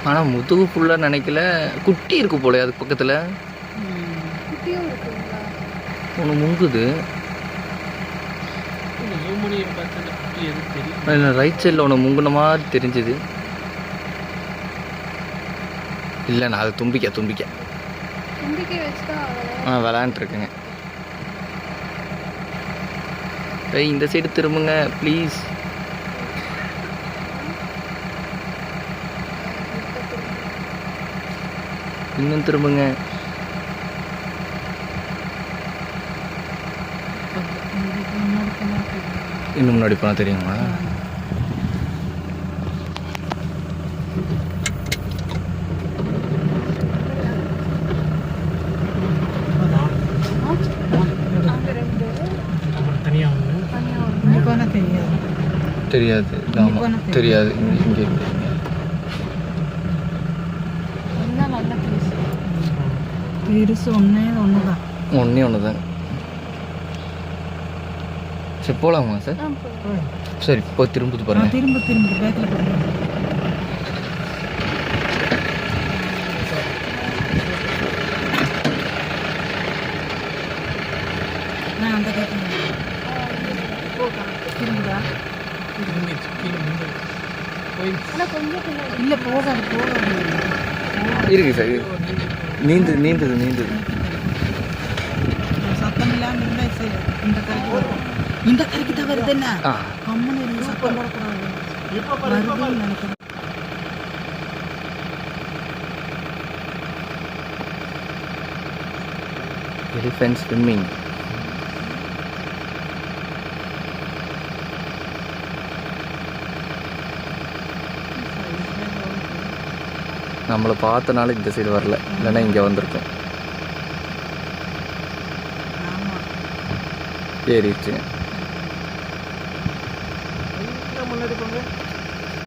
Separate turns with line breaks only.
ஆனால் முதுகு ஃபுல்லாக நினைக்கல. குட்டி இருக்கு போல அதுக்கு பக்கத்தில் ஒன்று முங்குது. ரைட் சைடில் ஒன்று முங்குன மாதிரி தெரிஞ்சுது. இல்லைண்ணா அது தும்பிக்க விளையாண்டுருக்குங்க. இந்த சைடு திரும்புங்க ப்ளீஸ். இன்னும் திரும்புங்க. இன்னும் முன்னாடி போனால் தெரியுமா? தெரியாது. ஆமாம் தெரியாது. இங்கே
பெருசு ஒன்றே
ஒன்று தான். சரி போகலாமா சார்? சரி இப்போ திரும்புது பாருங்க.
திரும்ப பேக்கில் பாருங்க. அந்த திரும்புதா? இல்லை போகாது
இருக்கு சார். நீந்துது.
சத்தம் இல்லாமல் இருந்தால் சரி. இந்த கரைக்கு தான் வருது. என்ன கம்மனு இருந்து சத்தம் போடக்கூடாது. வருதுன்னு நினைக்கிறேன்.
Elephant swimming. நம்மளை பார்த்தனால இந்த சைடு வரல, இல்லைன்னா இங்கே வந்திருக்கோம். ஏறிடுச்சுங்க.
முன்னாடி போங்க.